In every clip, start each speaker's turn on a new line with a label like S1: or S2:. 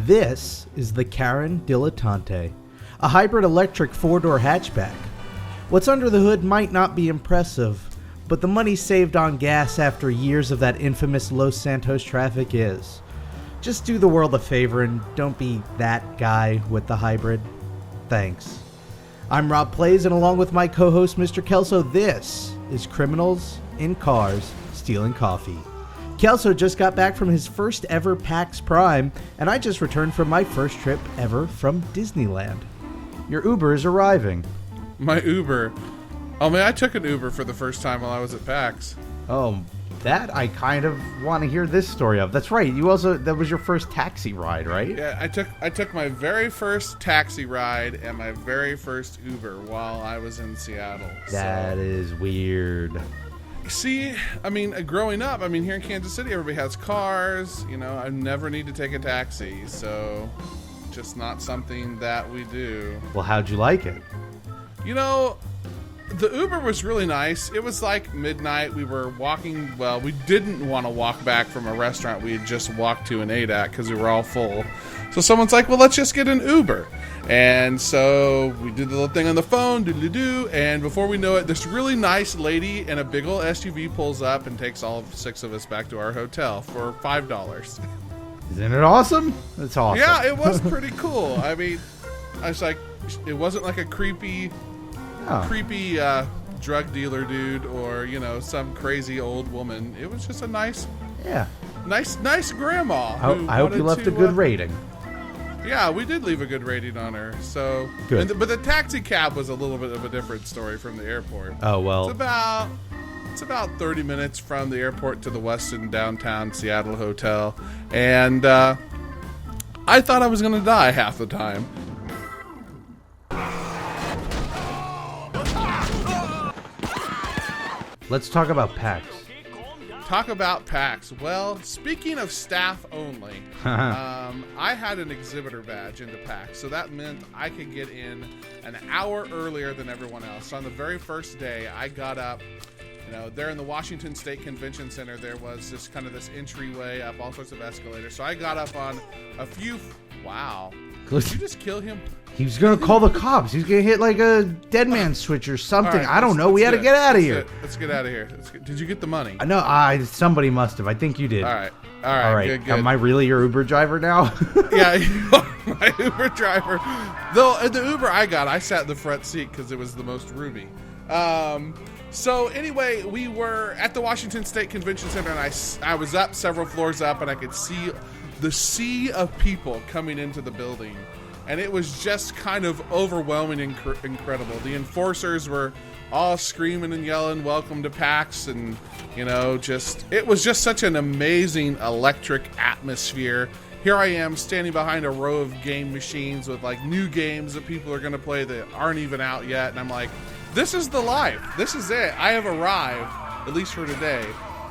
S1: This is the Karen Dilettante, a hybrid electric 4-door hatchback. What's under the hood might not be impressive, but the money saved on gas after years of that infamous Los Santos traffic is. Just do the world a favor and don't be that guy with the hybrid. Thanks. I'm Rob Plays, and along with my co-host Mr. Kelso, this is Criminals in Cars Stealing Coffee. Kelso just got back from his first ever PAX Prime, and I just returned from my first trip ever from Disneyland. Your Uber is arriving.
S2: My Uber? Oh man, I took an Uber for the first time while I was at PAX.
S1: Oh, that I kind of want to hear this story of. That's right. That was your first taxi ride, right?
S2: Yeah, I took my very first taxi ride and my very first Uber while I was in Seattle.
S1: That is weird.
S2: See, I mean, growing up, here in Kansas City, everybody has cars. You know, I never need to take a taxi, so just not something that we do.
S1: Well, how'd you like it?
S2: You know, the Uber was really nice. It was like midnight. We were walking. Well, we didn't want to walk back from a restaurant we had just walked to and ate at because we were all full. So someone's like, well, let's just get an Uber. And so we did the little thing on the phone, doodly-doo, and before we know it, this really nice lady in a big old SUV pulls up and takes all 6 of us back to our hotel for $5.
S1: Isn't it awesome? It's awesome.
S2: Yeah, it was pretty cool. I was like, it wasn't like a creepy drug dealer dude or, you know, some crazy old woman. It was just a nice grandma.
S1: I hope you left a good rating.
S2: Yeah, we did leave a good rating on her. So
S1: good.
S2: But the taxi cab was a little bit of a different story from the airport.
S1: Oh well.
S2: It's about 30 minutes from the airport to the Westin downtown Seattle hotel, and I thought I was going to die half the time.
S1: Let's talk about PAX.
S2: Talk about PAX. Well, speaking of staff only, I had an exhibitor badge into PAX, so that meant I could get in an hour earlier than everyone else. So on the very first day, I got up, you know, there in the Washington State Convention Center, there was this entryway up all sorts of escalators. So I got up on a few. Wow. Did you just kill him?
S1: He was going to call the cops. He's going to hit like a dead man switch or something.
S2: Right,
S1: I don't know. We had to get out of here.
S2: Let's get out of here. Did you get the money?
S1: No, somebody must have. I think you did.
S2: All right. Good.
S1: Am I really your Uber driver now?
S2: Yeah, you are my Uber driver. Though the Uber I sat in the front seat because it was the most roomy. So anyway, we were at the Washington State Convention Center, and I was up several floors up, and I could see the sea of people coming into the building. And it was just kind of overwhelming and incredible. The enforcers were all screaming and yelling, "Welcome to PAX," and you know, it was just such an amazing electric atmosphere. Here I am standing behind a row of game machines with like new games that people are going to play that aren't even out yet, and I'm like, this is the life. This is it. I have arrived, at least for today.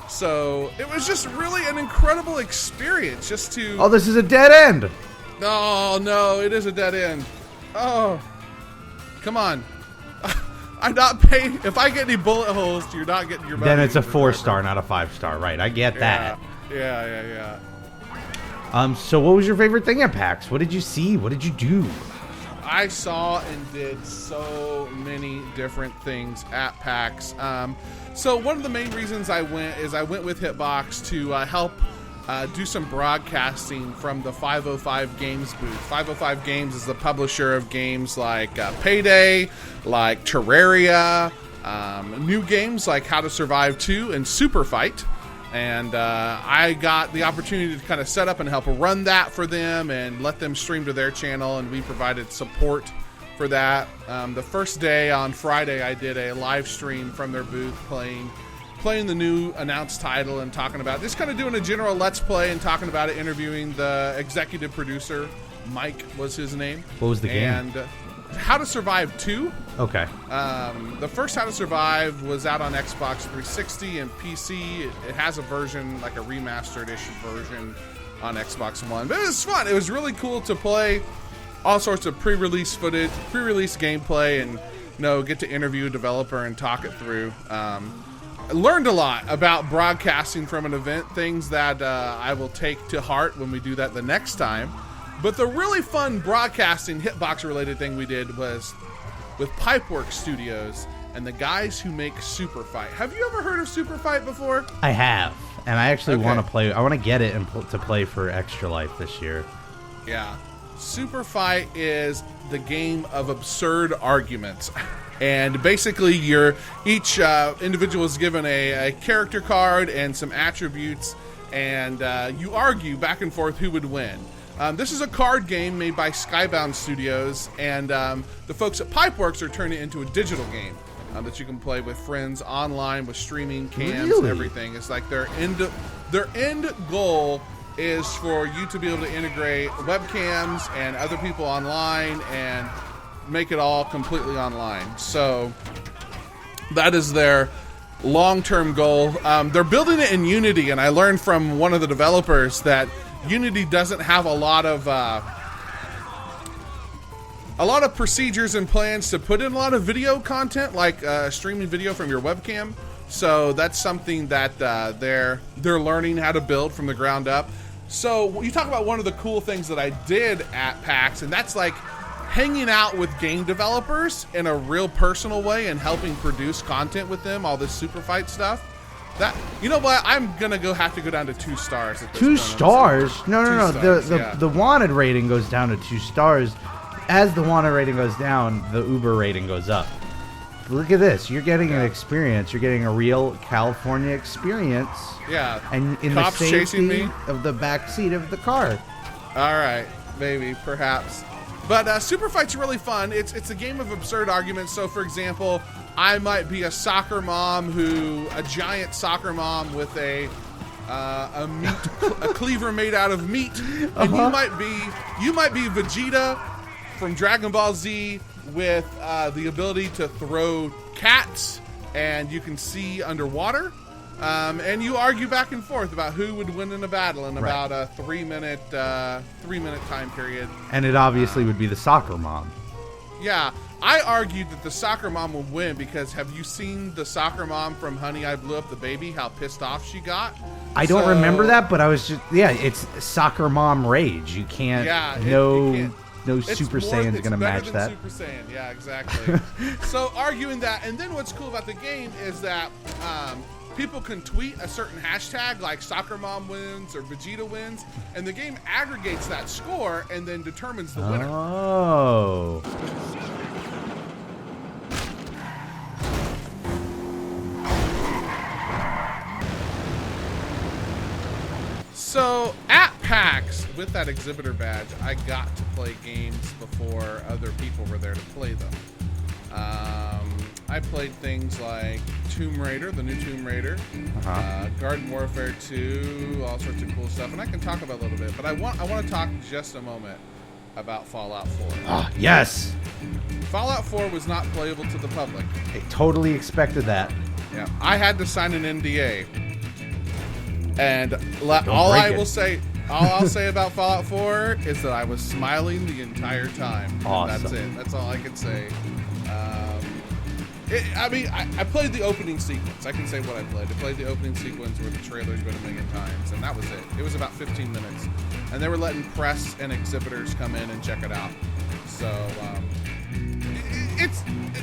S2: So it was just really an incredible experience just to...
S1: Oh, this is a dead end.
S2: No, it is a dead end. Oh, come on. I'm not paying. If I get any bullet holes, you're not getting your money.
S1: Then it's a 4-star, not a 5-star, right? I get that.
S2: Yeah.
S1: So what was your favorite thing at PAX? What did you see? What did you do?
S2: I saw and did so many different things at PAX. So one of the main reasons I went with Hitbox to help do some broadcasting from the 505 Games booth. 505 Games is the publisher of games like Payday, like Terraria, new games like How to Survive 2 and Super Fight. And I got the opportunity to kind of set up and help run that for them and let them stream to their channel, and we provided support for that. The first day on Friday, I did a live stream from their booth playing the new announced title and talking about just kind of doing a general let's play and talking about it, interviewing the executive producer. Mike was his name.
S1: What was the game?
S2: And How to Survive 2.
S1: Okay.
S2: The first How to Survive was out on Xbox 360 and PC. It has a version, like a remastered-ish version on Xbox One. But it was fun. It was really cool to play all sorts of pre-release footage, pre-release gameplay, and get to interview a developer and talk it through. I learned a lot about broadcasting from an event, things that I will take to heart when we do that the next time. But the really fun broadcasting hitbox-related thing we did was with Pipeworks Studios and the guys who make Super Fight. Have you ever heard of Super Fight before?
S1: I have, and I actually
S2: Okay.
S1: want to play. I want to get it and to play for Extra Life this year.
S2: Yeah. Super Fight is the game of absurd arguments. And basically, each individual is given a character card and some attributes, and you argue back and forth who would win. This is a card game made by Skybound Studios, and the folks at Pipeworks are turning it into a digital game that you can play with friends online with streaming cams and everything. It's like their end goal is for you to be able to integrate webcams and other people online and make it all completely online. So that is their long-term goal. They're building it in Unity, and I learned from one of the developers that Unity doesn't have a lot of procedures and plans to put in a lot of video content, like streaming video from your webcam. So that's something that they're learning how to build from the ground up. So you talk about one of the cool things that I did at PAX, and that's like hanging out with game developers in a real personal way and helping produce content with them, all this Super Fight stuff. That, you know what? I'm gonna have to go down to 2 stars. At this
S1: 2
S2: point.
S1: stars? No.
S2: Stars,
S1: The wanted rating goes down to 2 stars. As the wanted rating goes down, the Uber rating goes up. Look at this. You're getting an experience. You're getting a real California experience.
S2: Yeah.
S1: And in
S2: Cops
S1: the
S2: chasing
S1: safety
S2: me
S1: of the back seat of the car.
S2: All right, maybe, perhaps. But Super Fight's really fun. It's a game of absurd arguments. So, for example, I might be a giant soccer mom with a cleaver made out of meat, and you might be Vegeta from Dragon Ball Z with the ability to throw cats, and you can see underwater. And you argue back and forth about who would win in a battle in about a 3-minute time period.
S1: And it obviously would be the soccer mom.
S2: Yeah, I argued that the soccer mom would win because have you seen the soccer mom from Honey, I Blew Up the Baby? How pissed off she got?
S1: I don't remember that, but I was just it's soccer mom rage. You can't.
S2: Yeah,
S1: no Super Saiyan's gonna match that.
S2: Super Saiyan, yeah, exactly. So arguing that, and then what's cool about the game is that people can tweet a certain hashtag like soccer mom wins or Vegeta wins, and the game aggregates that score and then determines the winner.
S1: Oh.
S2: So at PAX, with that exhibitor badge, I got to play games before other people were there to play them. I played things like Tomb Raider, the new Tomb Raider, Garden Warfare 2, all sorts of cool stuff, and I can talk about it a little bit. But I want to talk just a moment about Fallout 4.
S1: Ah, yes.
S2: Fallout 4 was not playable to the public.
S1: I totally expected that.
S2: Yeah, I had to sign an NDA, and all I'll say about Fallout 4 is that I was smiling the entire time.
S1: Awesome.
S2: That's it. That's all I can say. I played the opening sequence. I can say what I played. I played the opening sequence where the trailer's been a million times, and that was it. It was about 15 minutes. And they were letting press and exhibitors come in and check it out. So,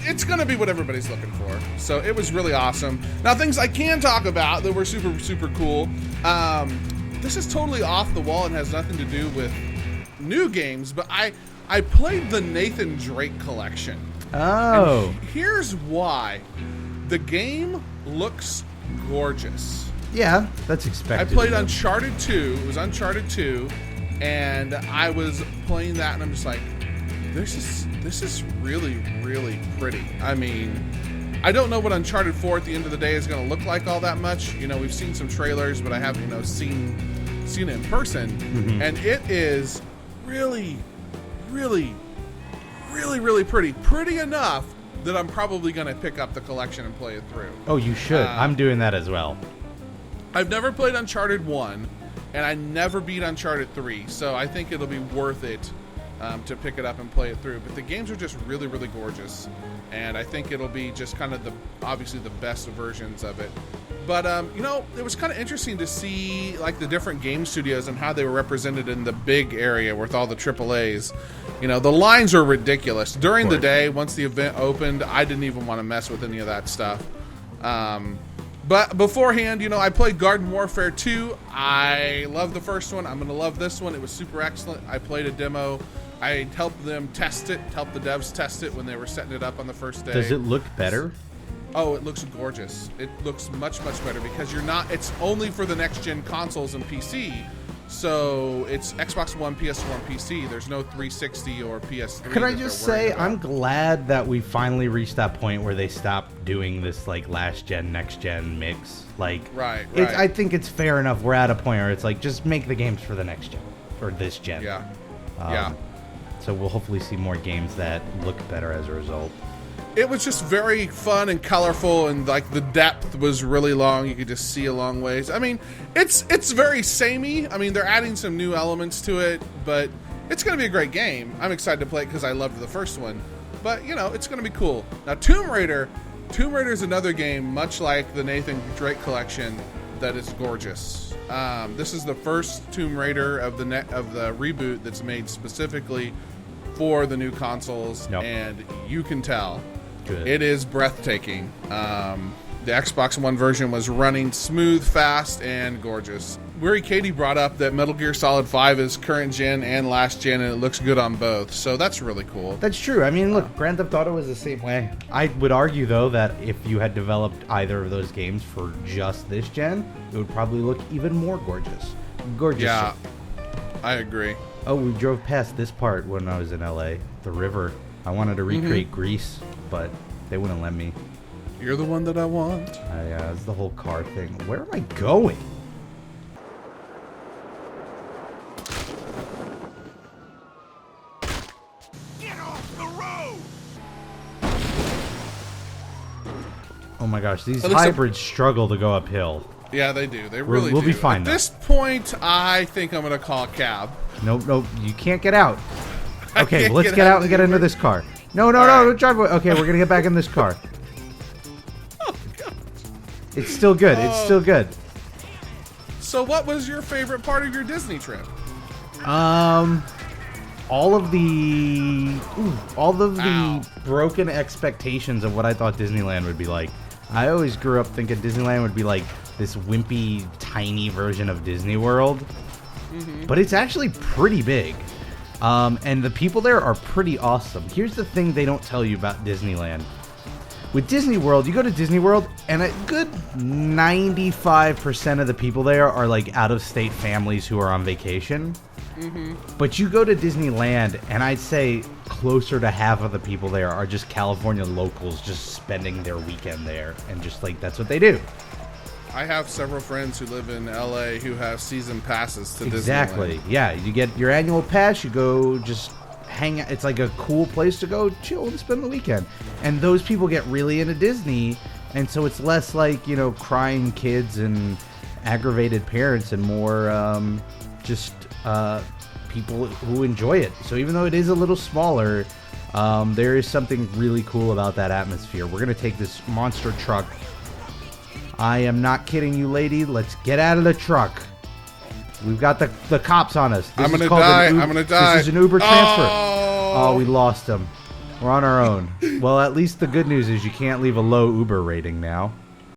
S2: it's going to be what everybody's looking for. So it was really awesome. Now, things I can talk about that were super, super cool. This is totally off the wall and has nothing to do with new games, but I played the Nathan Drake collection.
S1: Oh.
S2: And here's why. The game looks gorgeous.
S1: Yeah, that's expected.
S2: I played Uncharted 2. It was Uncharted 2, and I was playing that, and I'm just like, this is really, really pretty. I mean, I don't know what Uncharted 4 at the end of the day is going to look like all that much. You know, we've seen some trailers, but I haven't, seen it in person. Mm-hmm. And it is really, really, really, really pretty. Pretty enough that I'm probably going to pick up the collection and play it through.
S1: Oh, you should. I'm doing that as well.
S2: I've never played Uncharted 1, and I never beat Uncharted 3, so I think it'll be worth it to pick it up and play it through. But the games are just really, really gorgeous, and I think it'll be just kind of obviously the best versions of it. But you know, it was kind of interesting to see like the different game studios and how they were represented in the big area with all the AAA's. You know, the lines are ridiculous during the day. Once the event opened, I didn't even want to mess with any of that stuff. But beforehand, you know, I played Garden Warfare 2. I love the first one. I'm going to love this one. It was super excellent. I played a demo. I helped them test it, helped the devs test it when they were setting it up on the first day.
S1: Does it look better?
S2: Oh, it looks gorgeous. It looks much, much better because it's only for the next-gen consoles and PC. So it's Xbox One, PS4, and PC. There's no 360 or PS3.
S1: Could I just say, I'm glad that we finally reached that point where they stopped doing this like last gen, next gen mix. Like,
S2: right.
S1: I think it's fair enough. We're at a point where it's like, just make the games for the next gen or this gen.
S2: Yeah.
S1: So we'll hopefully see more games that look better as a result.
S2: It was just very fun and colorful, and like the depth was really long. You could just see a long ways. I mean, it's very samey. I mean, they're adding some new elements to it, but it's going to be a great game. I'm excited to play it because I loved the first one. But you know, it's going to be cool. Now, Tomb Raider is another game much like the Nathan Drake collection that is gorgeous. This is the first Tomb Raider of the reboot that's made specifically for the new consoles, and you can tell.
S1: Good.
S2: It is breathtaking. The Xbox One version was running smooth, fast, and gorgeous. Weary Katie brought up that Metal Gear Solid 5 is current gen and last gen, and it looks good on both. So that's really cool.
S1: That's true. I mean, look, Grand Theft Auto is the same way. I would argue, though, that if you had developed either of those games for just this gen, it would probably look even more gorgeous.
S2: Yeah, I agree.
S1: Oh, we drove past this part when I was in LA, the river. I wanted to recreate Greece, but they wouldn't let me.
S2: You're the one that I want.
S1: Yeah, it's the whole car thing. Where am I going?
S3: Get off the road!
S1: Oh my gosh, these hybrids struggle to go uphill.
S2: Yeah, they do. They really do.
S1: We'll be fine.
S2: At this point, I think I'm going to call a cab.
S1: Nope, you can't get out. Okay, let's get out and get into this car. No, don't drive away. Okay, we're going to get back in this car.
S2: Oh, God.
S1: It's still good. It's still good.
S2: So what was your favorite part of your Disney trip?
S1: All of the broken expectations of what I thought Disneyland would be like. I always grew up thinking Disneyland would be like this wimpy, tiny version of Disney World. But it's actually pretty big. And the people there are pretty awesome. Here's the thing they don't tell you about Disneyland. With Disney World, you go to Disney World, and a good 95% of the people there are like out-of-state families who are on vacation. But you go to Disneyland, and I'd say closer to half of the people there are just California locals just spending their weekend there. And just like, that's what they do.
S2: I have several friends who live in LA who have season passes to Disneyland.
S1: Exactly. Yeah, you get your annual pass, you go just hang out. It's like a cool place to go chill and spend the weekend. And those people get really into Disney, and so it's less like, you know, crying kids and aggravated parents and more just people who enjoy it. So even though it is a little smaller, there is something really cool about that atmosphere. We're going to take this monster truck. I am not kidding you, lady. Let's get out of the truck. We've got the cops on us.
S2: I'm gonna die. I'm gonna die.
S1: This is an Uber transfer. Oh, we lost him. We're on our own. Well, at least the good news is you can't leave a low Uber rating now.